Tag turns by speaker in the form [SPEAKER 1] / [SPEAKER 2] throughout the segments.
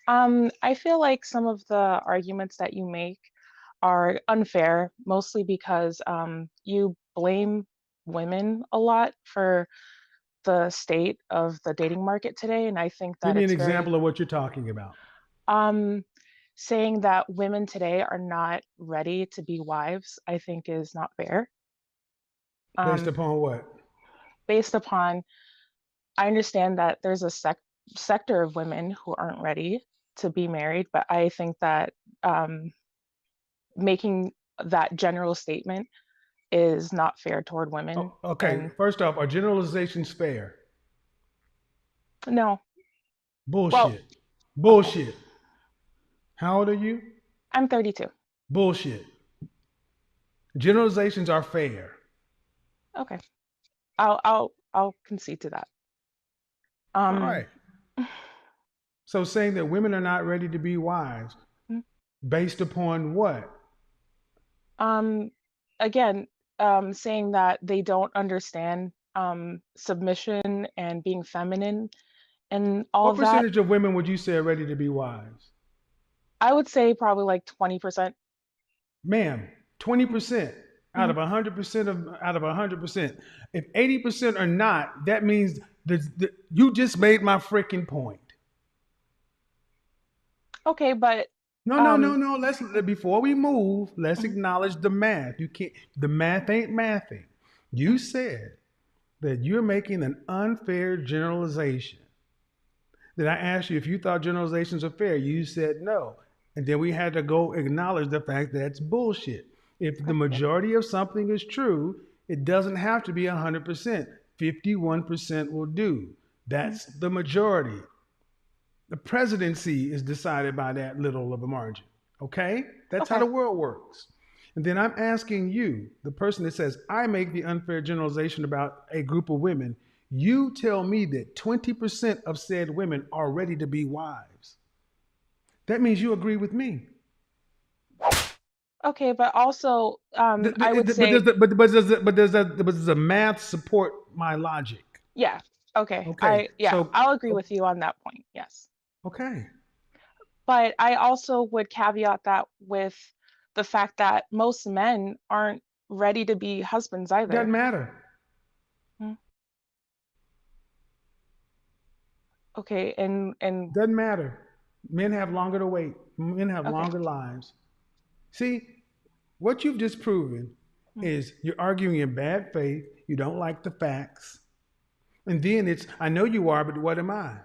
[SPEAKER 1] I feel like some of the arguments that you make are unfair, mostly because you blame women a lot for the state of the dating market today, and I think
[SPEAKER 2] Give
[SPEAKER 1] that
[SPEAKER 2] me an
[SPEAKER 1] it's very
[SPEAKER 2] example of what you're talking about.
[SPEAKER 1] um, saying that women today are not ready to be wives, I think is not fair.
[SPEAKER 2] Based
[SPEAKER 1] Um,
[SPEAKER 2] upon what?
[SPEAKER 1] based upon, I understand that there's a sector of women who aren't ready to be married, but I think that um, making that general statement is not fair toward women.
[SPEAKER 2] Oh, okay,
[SPEAKER 1] And
[SPEAKER 2] first off, are generalizations fair?
[SPEAKER 1] no, well,
[SPEAKER 2] Bullshit.
[SPEAKER 1] okay,
[SPEAKER 2] Bullshit. How old are you?
[SPEAKER 1] I'm 32.
[SPEAKER 2] Bullshit. Generalizations are fair.
[SPEAKER 1] Okay, I'll concede to that.
[SPEAKER 2] All
[SPEAKER 1] Um,
[SPEAKER 2] right. So saying that women are not ready to be wives based upon what?
[SPEAKER 1] um, again, saying that they don't understand submission and being feminine and all
[SPEAKER 2] What
[SPEAKER 1] of that,
[SPEAKER 2] percentage of women would you say are ready to be wives?
[SPEAKER 1] I would say probably like 20%.
[SPEAKER 2] Ma'am, 20% out of 100% of out of 100%. If 80% are not, that means that you just made my freaking point.
[SPEAKER 1] Okay, but
[SPEAKER 2] No, no, no,
[SPEAKER 1] um,
[SPEAKER 2] no. Let's before we move, let's
[SPEAKER 1] mhm,
[SPEAKER 2] acknowledge the math. You can't. The math ain't mathing. You
[SPEAKER 1] mhm.
[SPEAKER 2] said that you're making an unfair generalization. Then I asked you if you thought generalizations are fair. You said no, and then we had to go acknowledge the fact that it's bullshit. If the
[SPEAKER 1] Okay,
[SPEAKER 2] majority of something is true, it doesn't have to be 100%. 51% will do.
[SPEAKER 1] mhm,
[SPEAKER 2] That's the majority. The presidency is decided by that little of a margin. Okay? That's how
[SPEAKER 1] okay.
[SPEAKER 2] the world works. And then I'm asking you, the person that says, I make the unfair generalization about a group of women, you tell me that 20% of said women are ready to be wives. That means you agree with me.
[SPEAKER 1] Okay, but also, I would
[SPEAKER 2] But
[SPEAKER 1] say,
[SPEAKER 2] does the math support my logic?
[SPEAKER 1] yeah, okay.
[SPEAKER 2] Okay,
[SPEAKER 1] Yeah,
[SPEAKER 2] so,
[SPEAKER 1] I'll agree with you on that point. Yes.
[SPEAKER 2] okay,
[SPEAKER 1] But I also would caveat that with the fact that most men aren't ready to be husbands
[SPEAKER 2] doesn't
[SPEAKER 1] either.
[SPEAKER 2] matter.
[SPEAKER 1] Mm, okay, and
[SPEAKER 2] Doesn't matter. Men have longer to wait. Men have
[SPEAKER 1] okay.
[SPEAKER 2] longer lives. See, what you've just proven
[SPEAKER 1] Mm,
[SPEAKER 2] is you're arguing in bad faith. You don't like the facts. And then it's, I know you are, but what am I?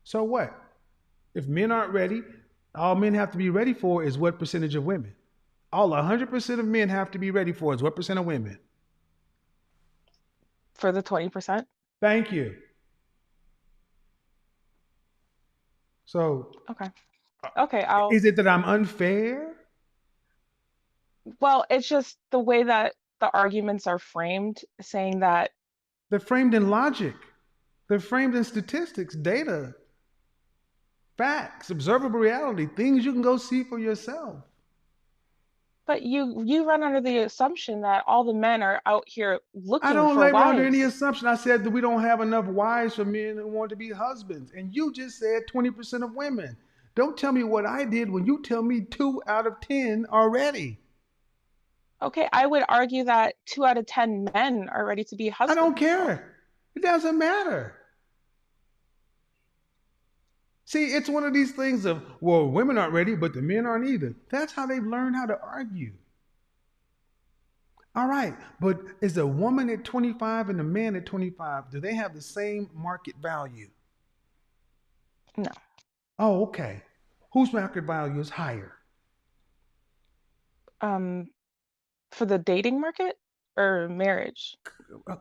[SPEAKER 2] So what? If men aren't ready, all men have to be ready for is what percentage of women? All 100% of men have to be ready for is what percent of women?
[SPEAKER 1] for the 20%.
[SPEAKER 2] Thank you. So
[SPEAKER 1] Okay. Okay, I'll
[SPEAKER 2] is it that I'm unfair?
[SPEAKER 1] well, it's just the way that the arguments are framed, saying that,
[SPEAKER 2] They're framed in logic. They're framed in statistics, data, facts, observable reality, things you can go see for yourself.
[SPEAKER 1] but you run under the assumption that all the men are out here
[SPEAKER 2] I
[SPEAKER 1] looking
[SPEAKER 2] don't
[SPEAKER 1] for
[SPEAKER 2] labor under any
[SPEAKER 1] wives.
[SPEAKER 2] assumption. I said that we don't have enough wives for men who want to be husbands. And you just said 20% of women. Don't tell me what I did when you tell me 2 out of 10 are ready.
[SPEAKER 1] Okay, I would argue that 2 out of 10 men are ready to be
[SPEAKER 2] I don't
[SPEAKER 1] husbands. So,
[SPEAKER 2] care. It doesn't matter. See, it's one of these things of, well, women aren't ready, but the men aren't either. That's how they've learned how to argue. All right, but is a woman at 25 and a man at 25, do they have the same market value?
[SPEAKER 1] no.
[SPEAKER 2] Oh, okay. Whose market value is higher?
[SPEAKER 1] Um, for the dating market or marriage?
[SPEAKER 2] Uh,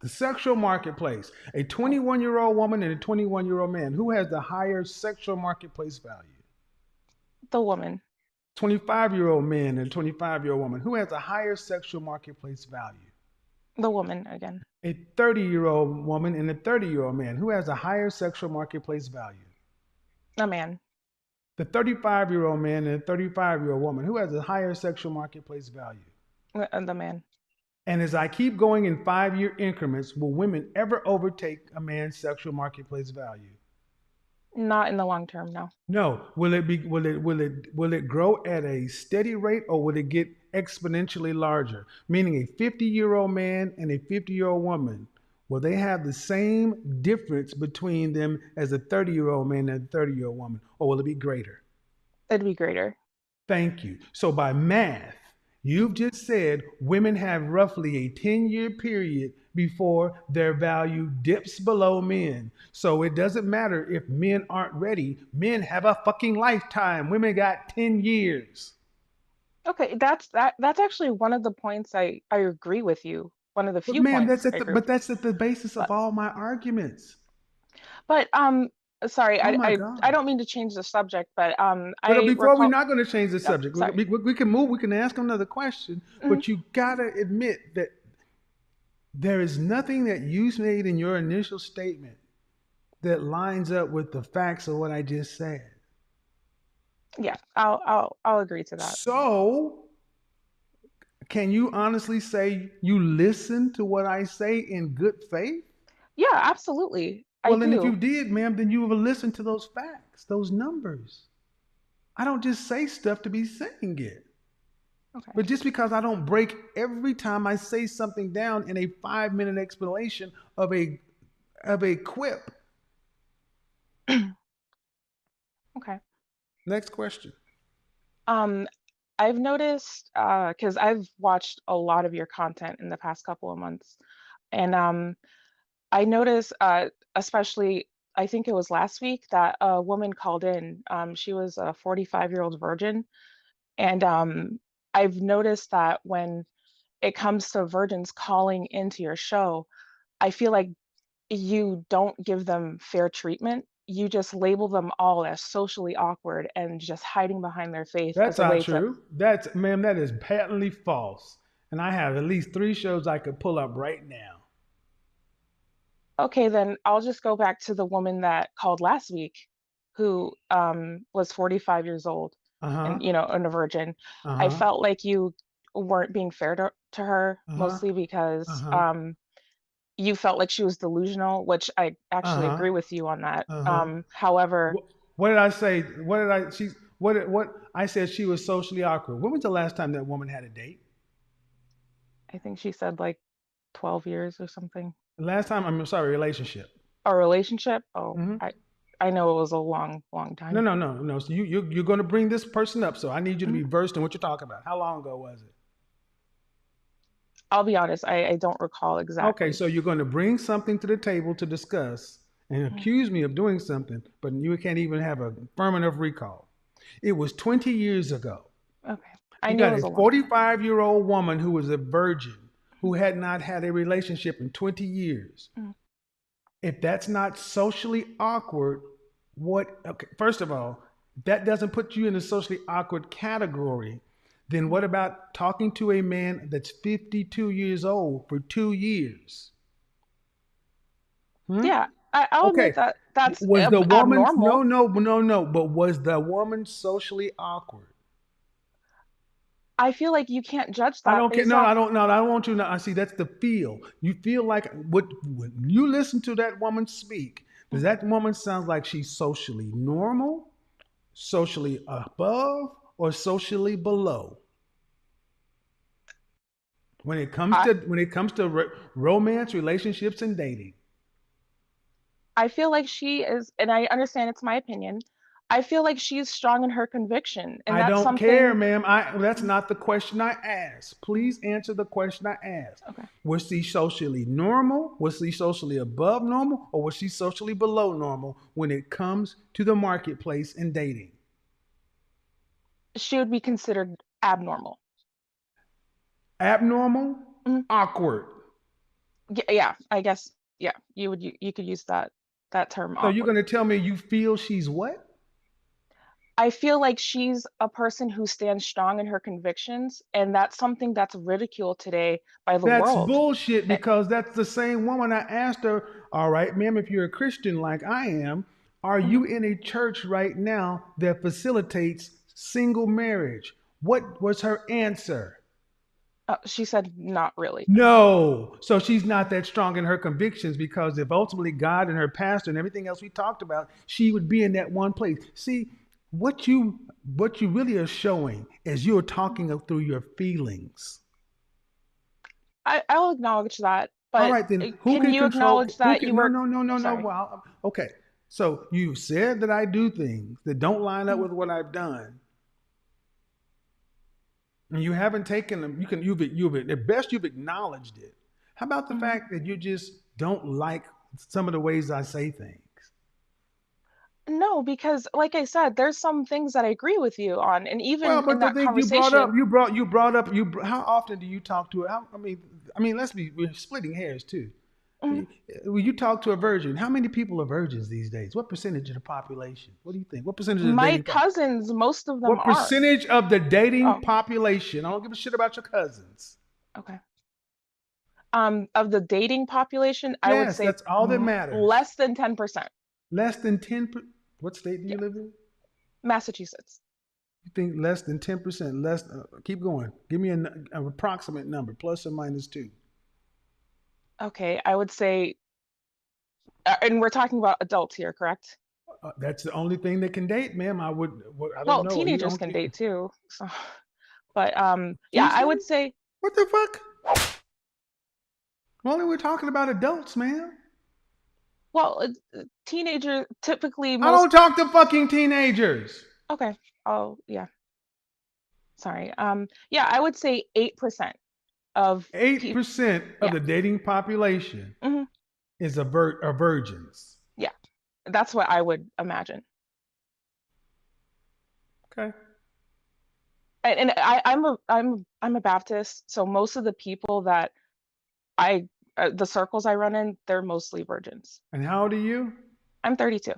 [SPEAKER 2] The sexual marketplace. A
[SPEAKER 1] Oh,
[SPEAKER 2] 21-year-old woman and a 21-year-old man. Who has the higher sexual marketplace value?
[SPEAKER 1] the woman,
[SPEAKER 2] 25-year-old man and a 25-year-old woman. Who has a higher sexual marketplace value?
[SPEAKER 1] the woman again,
[SPEAKER 2] A 30-year-old woman and a 30-year-old man. Who has a higher sexual marketplace value?
[SPEAKER 1] a man,
[SPEAKER 2] The 35-year-old man and a 35-year-old woman. Who has a higher sexual marketplace value?
[SPEAKER 1] the man.
[SPEAKER 2] And as I keep going in 5-year increments, will women ever overtake a man's sexual marketplace value?
[SPEAKER 1] Not in the long term, no.
[SPEAKER 2] No. Will it grow at a steady rate, or will it get exponentially larger? Meaning a 50-year-old man and a 50-year-old woman, will they have the same difference between them as a 30-year-old man and a 30-year-old woman, or will it be greater?
[SPEAKER 1] It'd be greater.
[SPEAKER 2] Thank you. So by math, you've just said women have roughly a 10-year period before their value dips below men. So it doesn't matter if men aren't ready. Men have a fucking lifetime. Women got 10 years.
[SPEAKER 1] Okay, that's actually one of the points I agree with you. One of the
[SPEAKER 2] But
[SPEAKER 1] few
[SPEAKER 2] ma'am,
[SPEAKER 1] points I agree with you.
[SPEAKER 2] that's at the basis of
[SPEAKER 1] But
[SPEAKER 2] all my arguments.
[SPEAKER 1] but sorry,
[SPEAKER 2] Oh
[SPEAKER 1] I
[SPEAKER 2] my
[SPEAKER 1] I, I
[SPEAKER 2] God.
[SPEAKER 1] don't mean to change the subject, but
[SPEAKER 2] But
[SPEAKER 1] I
[SPEAKER 2] before we're
[SPEAKER 1] recall
[SPEAKER 2] not going to change the
[SPEAKER 1] oh,
[SPEAKER 2] subject,
[SPEAKER 1] sorry.
[SPEAKER 2] we can move, we can ask another question,
[SPEAKER 1] Mhm.
[SPEAKER 2] but you gotta admit that there is nothing that you made in your initial statement that lines up with the facts of what I just said.
[SPEAKER 1] Yeah, I'll agree to that.
[SPEAKER 2] So, can you honestly say you listen to what I say in good faith?
[SPEAKER 1] Yeah, absolutely. I
[SPEAKER 2] Well, then if you
[SPEAKER 1] do.
[SPEAKER 2] did, ma'am, then you have listened to those facts, those numbers. I don't just say stuff to be saying it.
[SPEAKER 1] Okay.
[SPEAKER 2] But just because I don't break every time I say something down in a 5 minute explanation of a quip.
[SPEAKER 1] Okay.
[SPEAKER 2] Next question.
[SPEAKER 1] Um, I've noticed because I've watched a lot of your content in the past couple of months, and I noticed especially I think it was last week that a woman called in. She was a 45-year-old virgin, and I've noticed that when it comes to virgins calling into your show, I feel like you don't give them fair treatment. You just label them all as socially awkward and just hiding behind their faith as
[SPEAKER 2] That's
[SPEAKER 1] a
[SPEAKER 2] not
[SPEAKER 1] way to,
[SPEAKER 2] true. That's, ma'am, that is patently false. And I have at least three shows I could pull up right now.
[SPEAKER 1] okay, then I'll just go back to the woman that called last week who was 45 years old
[SPEAKER 2] Uh huh.
[SPEAKER 1] and, and a virgin.
[SPEAKER 2] Uh
[SPEAKER 1] I
[SPEAKER 2] huh.
[SPEAKER 1] felt like you weren't being fair to her,
[SPEAKER 2] Uh huh.
[SPEAKER 1] mostly
[SPEAKER 2] Uh
[SPEAKER 1] because
[SPEAKER 2] huh.
[SPEAKER 1] you felt like she was delusional, which I
[SPEAKER 2] Uh
[SPEAKER 1] actually
[SPEAKER 2] huh.
[SPEAKER 1] agree with you on that.
[SPEAKER 2] Uh huh.
[SPEAKER 1] However,
[SPEAKER 2] What did I say? What did I? She. What? I said she was socially awkward. When was the last time that woman had a date?
[SPEAKER 1] I think she said like 12 years or something.
[SPEAKER 2] The last time, I'm sorry, relationship.
[SPEAKER 1] A relationship? Oh,
[SPEAKER 2] Hmm.
[SPEAKER 1] I know it was a long, long
[SPEAKER 2] No,
[SPEAKER 1] time.
[SPEAKER 2] no, no, no. So you're going to bring this person up. So I need you to
[SPEAKER 1] Mhm.
[SPEAKER 2] be versed in what you're talking about. How long ago was it?
[SPEAKER 1] I'll be honest, I don't recall
[SPEAKER 2] Okay,
[SPEAKER 1] exactly.
[SPEAKER 2] so you're going to bring something to the table to discuss and
[SPEAKER 1] Mm.
[SPEAKER 2] accuse me of doing something, but you can't even have a firm enough recall. It was 20 years ago.
[SPEAKER 1] Okay. I
[SPEAKER 2] You
[SPEAKER 1] knew it
[SPEAKER 2] got
[SPEAKER 1] was
[SPEAKER 2] a
[SPEAKER 1] a long time ago.
[SPEAKER 2] 45-year-old woman who was a virgin, who had not had a relationship in 20 years.
[SPEAKER 1] Mm.
[SPEAKER 2] If that's not socially awkward, what, okay, first of all, that doesn't put you in the socially awkward category. Then
[SPEAKER 1] Mm.
[SPEAKER 2] what about talking to a man that's 52 years old for 2 years? Hmm?
[SPEAKER 1] Yeah, I'll
[SPEAKER 2] Okay.
[SPEAKER 1] admit that that's
[SPEAKER 2] Was the woman, no,
[SPEAKER 1] abnormal.
[SPEAKER 2] no, no, no, but was the woman socially awkward?
[SPEAKER 1] I feel like you can't judge
[SPEAKER 2] I
[SPEAKER 1] that
[SPEAKER 2] don't care.
[SPEAKER 1] based
[SPEAKER 2] No, I
[SPEAKER 1] off.
[SPEAKER 2] don't. No, I don't want you to. I see. That's the feel. You feel like what when you listen to that woman speak. Does
[SPEAKER 1] Mm.
[SPEAKER 2] that woman sound like she's socially normal, socially above, or socially below?
[SPEAKER 1] I
[SPEAKER 2] When it comes to romance, relationships, and dating.
[SPEAKER 1] I feel like she is, and I understand it's my opinion. I feel like she's strong in her conviction, and
[SPEAKER 2] I
[SPEAKER 1] that's
[SPEAKER 2] don't care,
[SPEAKER 1] something.
[SPEAKER 2] ma'am. That's
[SPEAKER 1] Mm.
[SPEAKER 2] not the question I asked.
[SPEAKER 1] Mm.
[SPEAKER 2] Please answer the question I asked.
[SPEAKER 1] Okay.
[SPEAKER 2] Was she socially normal? Was she socially above normal? Or was she socially below normal when it comes to the marketplace and dating?
[SPEAKER 1] She would be considered abnormal.
[SPEAKER 2] Abnormal?
[SPEAKER 1] Mhm.
[SPEAKER 2] Awkward.
[SPEAKER 1] Yeah, I guess. Yeah, you could use that term
[SPEAKER 2] So you're
[SPEAKER 1] awkward.
[SPEAKER 2] going to tell me you feel she's what?
[SPEAKER 1] I feel like she's a person who stands strong in her convictions, and that's something that's ridiculed today by the
[SPEAKER 2] That's
[SPEAKER 1] world.
[SPEAKER 2] bullshit
[SPEAKER 1] Eh,
[SPEAKER 2] because that's the same woman I asked her, all right, ma'am, if you're a Christian like I am, are
[SPEAKER 1] mhm.
[SPEAKER 2] you in a church right now that facilitates single marriage? What was her answer?
[SPEAKER 1] She said not really.
[SPEAKER 2] No. So she's not that strong in her convictions because if ultimately God and her pastor and everything else we talked about, she would be in that one place. See, what you what you really are showing is you're talking through your feelings.
[SPEAKER 1] I'll acknowledge that,
[SPEAKER 2] All
[SPEAKER 1] but
[SPEAKER 2] right, then who
[SPEAKER 1] can
[SPEAKER 2] can
[SPEAKER 1] you
[SPEAKER 2] control?
[SPEAKER 1] acknowledge
[SPEAKER 2] Who
[SPEAKER 1] that you
[SPEAKER 2] can? No,
[SPEAKER 1] were,
[SPEAKER 2] no, no, no, no.
[SPEAKER 1] sorry.
[SPEAKER 2] Well, okay. So you said that I do things that don't line up
[SPEAKER 1] Mhm,
[SPEAKER 2] with what I've done, and you haven't taken them. You've at best you've acknowledged it. How about the
[SPEAKER 1] mhm.
[SPEAKER 2] fact that you just don't like some of the ways I say things?
[SPEAKER 1] No, because like I said, there's some things that I agree with you on, and
[SPEAKER 2] Well,
[SPEAKER 1] even in
[SPEAKER 2] but the
[SPEAKER 1] that
[SPEAKER 2] thing you brought up,
[SPEAKER 1] conversation,
[SPEAKER 2] you brought up, how often do you talk to? I mean, we're splitting hairs too.
[SPEAKER 1] mhm,
[SPEAKER 2] When you talk to a virgin, how many people are virgins these days? What percentage of the population? What do you think? What percentage of the
[SPEAKER 1] my
[SPEAKER 2] dating population?
[SPEAKER 1] cousins, most of them
[SPEAKER 2] What
[SPEAKER 1] are.
[SPEAKER 2] percentage of the dating
[SPEAKER 1] Oh,
[SPEAKER 2] population? I don't give a shit about your cousins.
[SPEAKER 1] okay. Of the dating population, I would
[SPEAKER 2] Yes,
[SPEAKER 1] say
[SPEAKER 2] that's all that matters.
[SPEAKER 1] less than 10%.
[SPEAKER 2] Less than 10. What state do
[SPEAKER 1] Yeah,
[SPEAKER 2] you live in?
[SPEAKER 1] Massachusetts.
[SPEAKER 2] You think less than 10%? Less. Keep going. Give me an approximate number, plus or minus two.
[SPEAKER 1] Okay, I would say, and we're talking about adults here, correct?
[SPEAKER 2] That's the only thing that can date, ma'am. I don't
[SPEAKER 1] Well,
[SPEAKER 2] know. You
[SPEAKER 1] teenagers
[SPEAKER 2] don't.
[SPEAKER 1] can date too. So, but yeah,
[SPEAKER 2] Excuse
[SPEAKER 1] I
[SPEAKER 2] me.
[SPEAKER 1] would say,
[SPEAKER 2] What the fuck? Only we're talking about adults, man.
[SPEAKER 1] well, teenager typically
[SPEAKER 2] I
[SPEAKER 1] most.
[SPEAKER 2] don't talk to fucking teenagers.
[SPEAKER 1] Okay. Oh, yeah. Sorry. Yeah, I would say 8% of
[SPEAKER 2] Eight
[SPEAKER 1] people.
[SPEAKER 2] percent of
[SPEAKER 1] Yeah.
[SPEAKER 2] the dating population
[SPEAKER 1] Hmm.
[SPEAKER 2] is are virgins.
[SPEAKER 1] Yeah. That's what I would imagine.
[SPEAKER 2] Okay.
[SPEAKER 1] And I'm a Baptist, so most of the people that I the circles I run in, they're mostly virgins.
[SPEAKER 2] And how old are you?
[SPEAKER 1] I'm 32.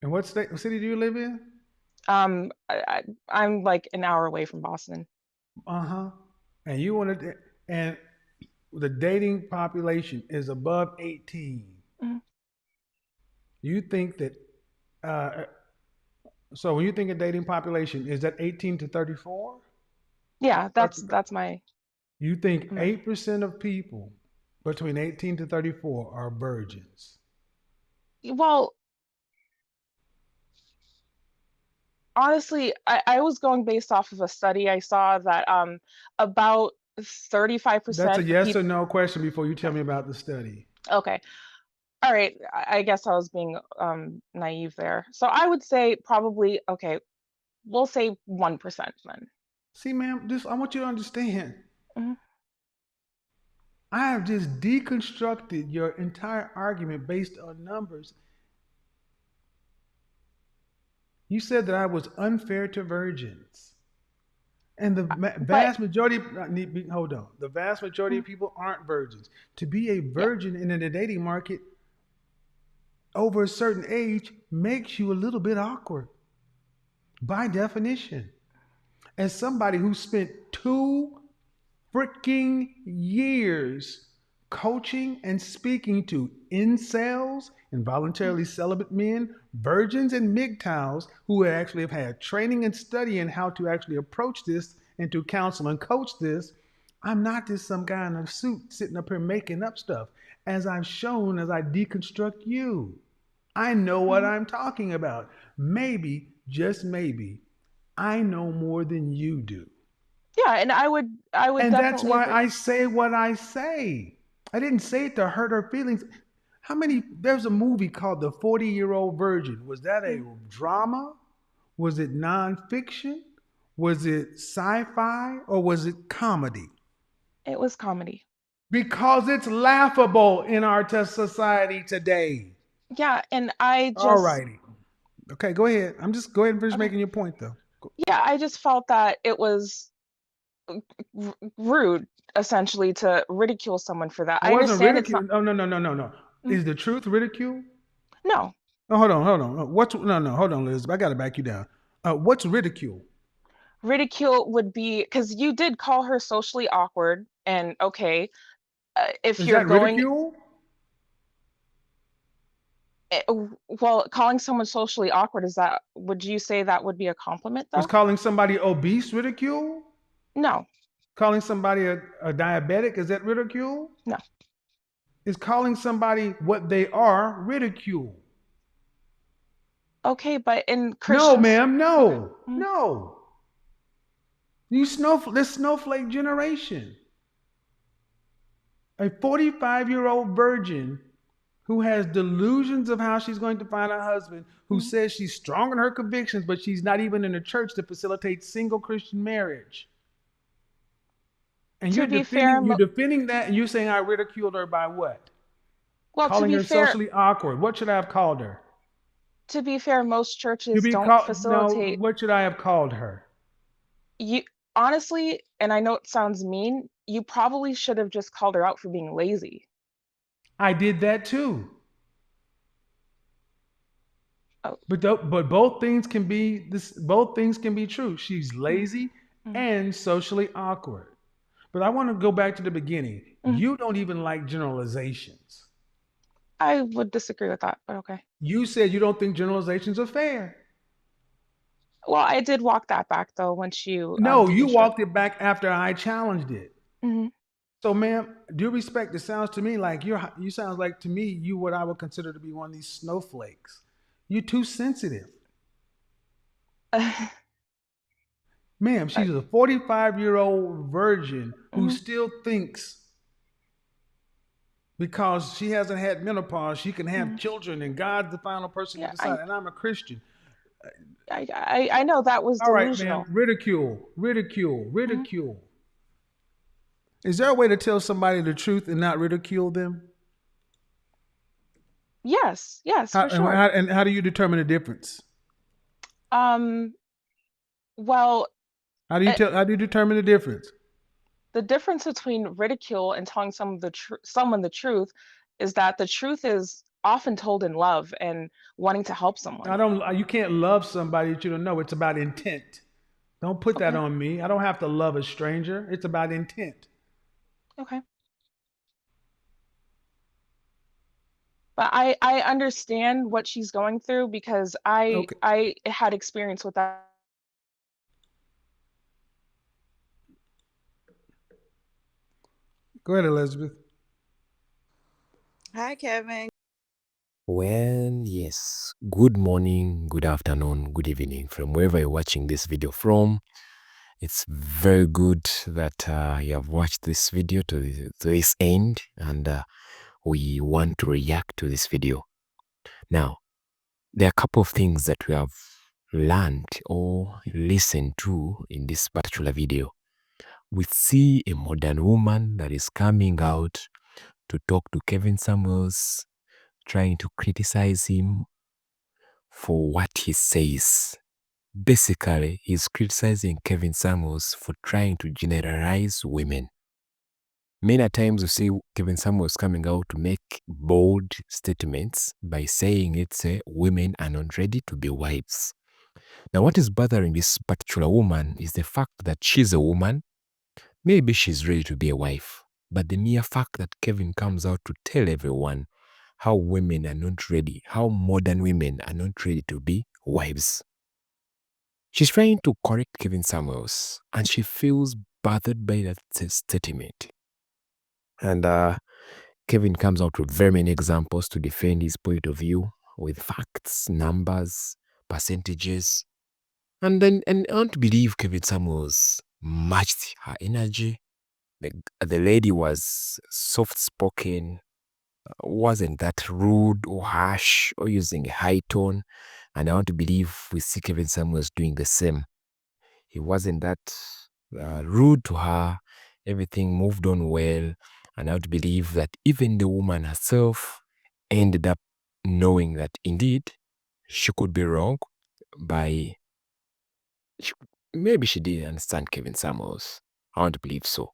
[SPEAKER 2] And what city do you live in?
[SPEAKER 1] I'm like an hour away from Boston.
[SPEAKER 2] Uh huh. And you want to, and the dating population is above 18.
[SPEAKER 1] Mhm.
[SPEAKER 2] You think that, uh, so when you think of dating population, is that 18 to 34?
[SPEAKER 1] Yeah,
[SPEAKER 2] Or
[SPEAKER 1] that's my
[SPEAKER 2] you think
[SPEAKER 1] imagine.
[SPEAKER 2] 8% of people between 18 to 34 are virgins?
[SPEAKER 1] Well, honestly, I was going based off of a study I saw that about
[SPEAKER 2] That's a
[SPEAKER 1] 35% of
[SPEAKER 2] yes or
[SPEAKER 1] people.
[SPEAKER 2] no question before you tell me about the study.
[SPEAKER 1] Okay. All right. I guess I was being naive there. So I would say probably, okay, we'll say 1% then.
[SPEAKER 2] See, ma'am, I want you to understand.
[SPEAKER 1] Mhm.
[SPEAKER 2] I have just deconstructed your entire argument based on numbers. You said that I was unfair to virgins. And the
[SPEAKER 1] But
[SPEAKER 2] vast majority, hold on, the vast majority
[SPEAKER 1] mm,
[SPEAKER 2] of people aren't virgins. To be a
[SPEAKER 1] yeah,
[SPEAKER 2] virgin in the dating market over a certain age makes you a little bit awkward by definition. As somebody who spent 2 freaking years coaching and speaking to incels, involuntarily celibate men, virgins, and MGTOWs who actually have had training and studying how to actually approach this and to counsel and coach this. I'm not just some guy in a suit sitting up here making up stuff. As I've shown, as I deconstruct you, I know what
[SPEAKER 1] mhm.
[SPEAKER 2] I'm talking about. Maybe, just maybe, I know more than you do.
[SPEAKER 1] Yeah, and I would
[SPEAKER 2] And that's
[SPEAKER 1] definitely
[SPEAKER 2] why
[SPEAKER 1] agree.
[SPEAKER 2] I say what I say. I didn't say it to hurt her feelings. There's a movie called The 40-Year-Old Virgin. Was that a
[SPEAKER 1] Mm.
[SPEAKER 2] drama? Was it nonfiction? Was it sci fi? Or was it comedy?
[SPEAKER 1] It was comedy.
[SPEAKER 2] Because it's laughable in our society today.
[SPEAKER 1] Yeah, and I
[SPEAKER 2] All
[SPEAKER 1] just
[SPEAKER 2] righty. Okay, go ahead. I'm just go ahead and finish
[SPEAKER 1] okay.
[SPEAKER 2] making your point, though.
[SPEAKER 1] Yeah, I just felt that it was rude essentially to ridicule someone for that.
[SPEAKER 2] I
[SPEAKER 1] I
[SPEAKER 2] wasn't
[SPEAKER 1] understand it's not.
[SPEAKER 2] ridiculed. Oh, no, no, no, no, no.
[SPEAKER 1] Mm,
[SPEAKER 2] Is the truth ridicule?
[SPEAKER 1] no,
[SPEAKER 2] No, hold on, hold on. What's no, no, hold on, Liz. I got to back you down. What's ridicule?
[SPEAKER 1] ridicule would be because you did call her socially awkward, and okay, if
[SPEAKER 2] Is
[SPEAKER 1] you're
[SPEAKER 2] that
[SPEAKER 1] going,
[SPEAKER 2] ridicule?
[SPEAKER 1] eh, well, calling someone socially awkward, is that, would you say that would be a compliment
[SPEAKER 2] Was
[SPEAKER 1] though?
[SPEAKER 2] calling somebody obese ridicule?
[SPEAKER 1] No.
[SPEAKER 2] Calling somebody a diabetic, is that ridicule?
[SPEAKER 1] No.
[SPEAKER 2] Is calling somebody what they are ridicule?
[SPEAKER 1] Okay, but in
[SPEAKER 2] No,
[SPEAKER 1] Christians,
[SPEAKER 2] ma'am,
[SPEAKER 1] okay.
[SPEAKER 2] no,
[SPEAKER 1] Mm,
[SPEAKER 2] no. This snowflake generation. A 45-year-old virgin who has delusions of how she's going to find a husband, who
[SPEAKER 1] mm.
[SPEAKER 2] says she's strong in her convictions, but she's not even in a church to facilitate single Christian marriage. And
[SPEAKER 1] To be fair,
[SPEAKER 2] you're defending that, and you're saying I ridiculed her by what?
[SPEAKER 1] well,
[SPEAKER 2] Calling her socially awkward. What should I have called her?
[SPEAKER 1] to be fair, most
[SPEAKER 2] To
[SPEAKER 1] churches
[SPEAKER 2] be
[SPEAKER 1] don't
[SPEAKER 2] called no,
[SPEAKER 1] facilitate
[SPEAKER 2] what should I have called her?
[SPEAKER 1] you honestly, and I know it sounds mean, you probably should have just called her out for being lazy.
[SPEAKER 2] I did that too.
[SPEAKER 1] Oh,
[SPEAKER 2] But both things can be this. Both things can be true. She's
[SPEAKER 1] mm,
[SPEAKER 2] lazy
[SPEAKER 1] mm,
[SPEAKER 2] and socially awkward. But I want to go back to the beginning.
[SPEAKER 1] mm.
[SPEAKER 2] You don't even like generalizations.
[SPEAKER 1] I would disagree with that, but okay.
[SPEAKER 2] You said you don't think generalizations are fair.
[SPEAKER 1] Well, I did walk that back though once you
[SPEAKER 2] No, you
[SPEAKER 1] deconstruct.
[SPEAKER 2] walked it back after I challenged it.
[SPEAKER 1] Mhm.
[SPEAKER 2] So, ma'am, due respect, it sounds to me like you sounds like to me you what I would consider to be one of these snowflakes. You're too sensitive. Ma'am,
[SPEAKER 1] Uh,
[SPEAKER 2] she's a 45-year-old virgin who
[SPEAKER 1] mhm.
[SPEAKER 2] still thinks because she hasn't had menopause, she can have
[SPEAKER 1] Mhm.
[SPEAKER 2] children and God's the final person to
[SPEAKER 1] Yeah,
[SPEAKER 2] decide. And I'm a Christian.
[SPEAKER 1] I know that was
[SPEAKER 2] All right, ma'am,
[SPEAKER 1] delusional.
[SPEAKER 2] ridicule, ridicule,
[SPEAKER 1] Mhm.
[SPEAKER 2] ridicule. Is there a way to tell somebody the truth and not ridicule them?
[SPEAKER 1] Yes, yes,
[SPEAKER 2] How,
[SPEAKER 1] for sure.
[SPEAKER 2] and how do you determine the difference?
[SPEAKER 1] Um, well,
[SPEAKER 2] How do you determine the difference?
[SPEAKER 1] the difference between ridicule and telling someone the truth is that the truth is often told in love and wanting to help
[SPEAKER 2] I
[SPEAKER 1] someone.
[SPEAKER 2] don't. You can't love somebody that you don't know. It's about intent. Don't put that
[SPEAKER 1] Okay,
[SPEAKER 2] on me. I don't have to love a stranger. It's about intent.
[SPEAKER 1] okay. But I understand what she's going through because I
[SPEAKER 2] Okay,
[SPEAKER 1] I had experience with that.
[SPEAKER 2] go ahead, Elizabeth.
[SPEAKER 3] Hi, Kevin.
[SPEAKER 4] Well, yes. Good morning, good afternoon, good evening from wherever you're watching this video from. It's very good that you have watched this video to this end, and we want to react to this video. Now, there are a couple of things that we have learned or listened to in this particular video. We see a modern woman that is coming out to talk to Kevin Samuels, trying to criticize him for what he says. Basically, he's criticizing Kevin Samuels for trying to generalize women. Many times you see Kevin Samuels coming out to make bold statements by saying women are not ready to be wives. Now, what is bothering this particular woman is the fact that she's a woman. Maybe she's ready to be a wife. But the mere fact that Kevin comes out to tell everyone how women are not ready, how modern women are not ready to be wives. She's trying to correct Kevin Samuels, and she feels bothered by that statement. And Kevin comes out with very many examples to defend his point of view with facts, numbers, percentages. And I don't believe Kevin Samuels matched her energy. The lady was soft-spoken, wasn't that rude or harsh or using a high tone. And I want to believe we see Kevin Samuels doing the same. He wasn't that rude to her. Everything moved on well. And I would believe that even the woman herself ended up knowing that indeed she could be wrong by, she, maybe she didn't understand Kevin Samuels. I want to believe so.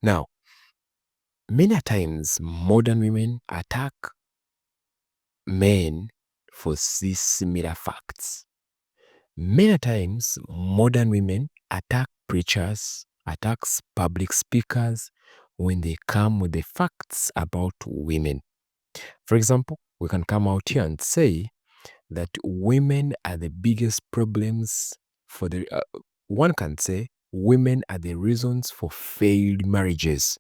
[SPEAKER 4] Now, many times modern women attack men for these similar facts. Many times, modern women attack preachers, attacks public speakers when they come with the facts about women. For example, we can come out here and say that women are the biggest problems for the, one can say women are the reasons for failed marriages.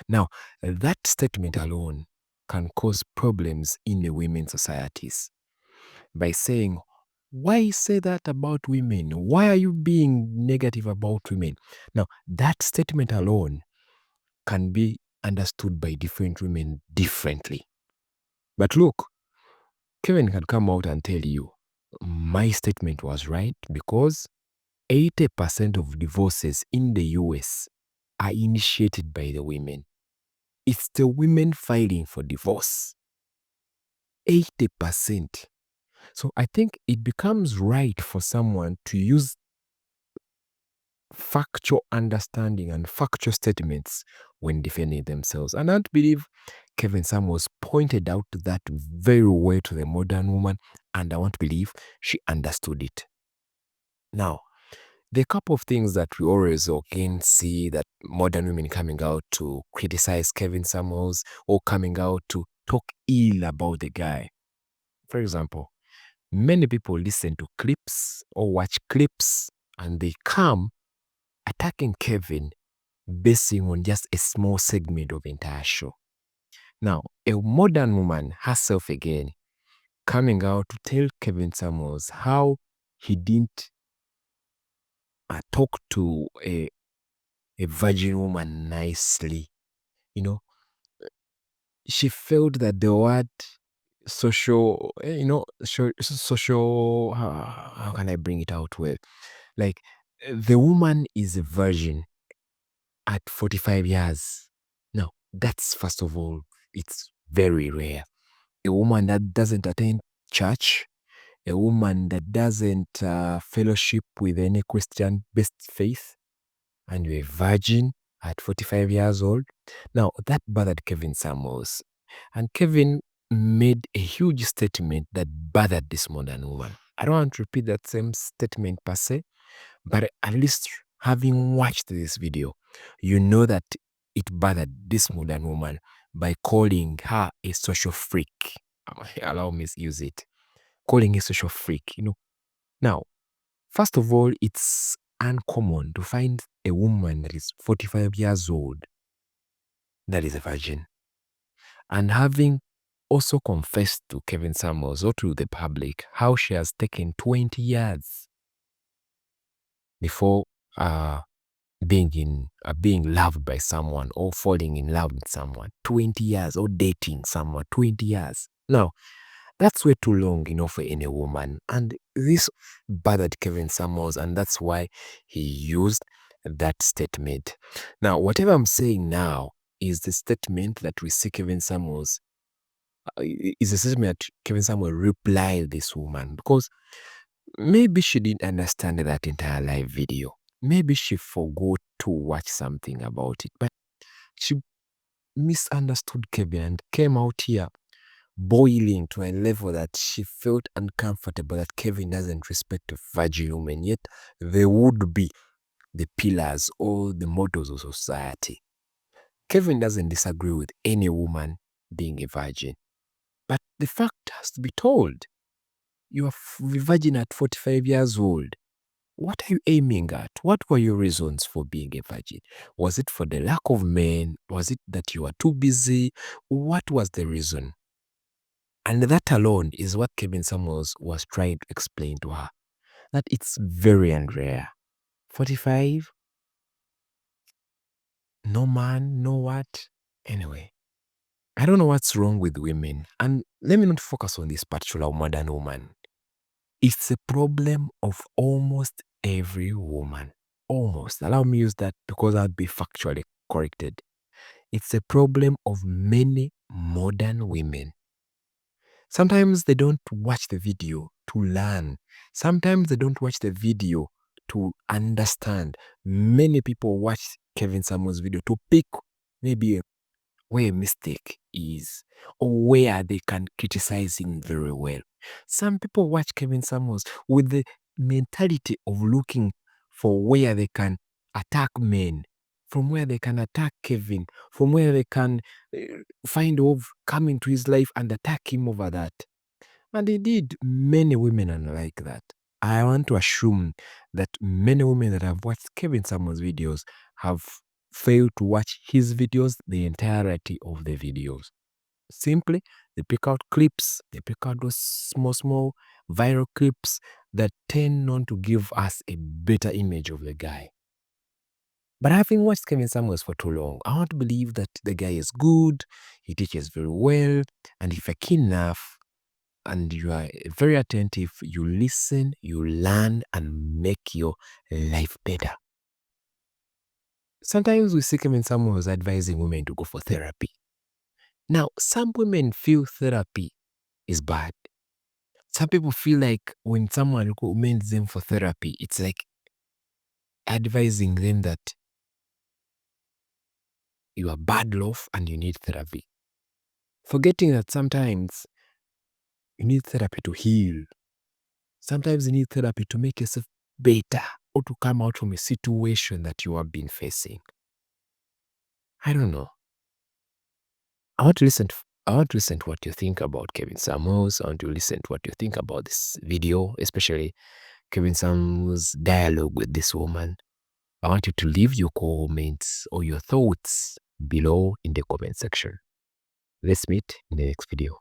[SPEAKER 4] Now, that statement alone can cause problems in the women's societies by saying, why say that about women? Why are you being negative about women? Now, that statement alone can be understood by different women differently. But look, Kevin can come out and tell you, my statement was right because 80% of divorces in the US are initiated by the women. It's the women filing for divorce. 80%. So I think it becomes right for someone to use factual understanding and factual statements when defending themselves. And I believe Kevin Samuels pointed out that very well to the modern woman, and I want to believe she understood it. Now, the couple of things that we always again see that modern women coming out to criticize Kevin Samuels or coming out to talk ill about the guy. For example, many people listen to clips or watch clips and they come attacking Kevin basing on just a small segment of the entire show. Now, a modern woman herself again coming out to tell Kevin Samuels how he didn't talk to a virgin woman nicely. You know, she felt that the word social, social, how can I bring it out well? Like, the woman is a virgin at 45 years. Now, that's first of all, it's very rare. A woman that doesn't attend church, a woman that doesn't fellowship with any Christian-based faith, and you're a virgin at 45 years old. Now, that bothered Kevin Samuels. And Kevin made a huge statement that bothered this modern woman. I don't want to repeat that same statement per se, but at least having watched this video, you know that it bothered this modern woman by calling her a social freak. Allow me to use it. Calling a social freak, Now, first of all, it's uncommon to find a woman that is 45 years old that is a virgin. And having also confessed to Kevin Samuels or to the public how she has taken 20 years before being loved by someone or falling in love with someone. 20 years or dating someone, 20 years. Now, that's way too long, for any woman. And this bothered Kevin Samuels, and that's why he used that statement. Now, whatever I'm saying now is the statement that we see Kevin Samuels, is a statement that Kevin Samuel replied this woman, because maybe she didn't understand that entire live video. Maybe she forgot to watch something about it, but she misunderstood Kevin and came out here boiling to a level that she felt uncomfortable that Kevin doesn't respect a virgin woman, yet they would be the pillars or the models of society. Kevin doesn't disagree with any woman being a virgin, but the fact has to be told. You are a virgin at 45 years old. What are you aiming at? What were your reasons for being a virgin? Was it for the lack of men? Was it that you were too busy? What was the reason? And that alone is what Kevin Samuels was trying to explain to her. That it's very rare. 45? No man, no what? Anyway, I don't know what's wrong with women. And let me not focus on this particular modern woman. It's a problem of almost every woman. Almost. Allow me use that because I'll be factually corrected. It's a problem of many modern women. Sometimes they don't watch the video to learn. Sometimes they don't watch the video to understand. Many people watch Kevin Samuel's video to pick maybe where a mistake is or where they can criticize him very well. Some people watch Kevin Samuels with the mentality of looking for where they can attack men, from where they can attack Kevin, from where they can find of come into his life and attack him over that. And indeed, many women are like that. I want to assume that many women that have watched Kevin Samuel's videos have failed to watch his videos, the entirety of the videos. Simply, they pick out clips, they pick out those small viral clips that tend not to give us a better image of the guy. But having watched Kevin Samuels for too long, I want to believe that the guy is good, he teaches very well, and if you're keen enough and you are very attentive, you listen, you learn, and make your life better. Sometimes we see Kevin Samuels advising women to go for therapy. Now, some women feel therapy is bad. Some people feel like when someone recommends them for therapy, it's like advising them that you are bad off and you need therapy. Forgetting that sometimes you need therapy to heal. Sometimes you need therapy to make yourself better or to come out from a situation that you have been facing. I don't know. I want to listen to what you think about Kevin Samuels. I want to listen to what you think about this video, especially Kevin Samuels' dialogue with this woman. I want you to leave your comments or your thoughts below in the comment section. Let's meet in the next video.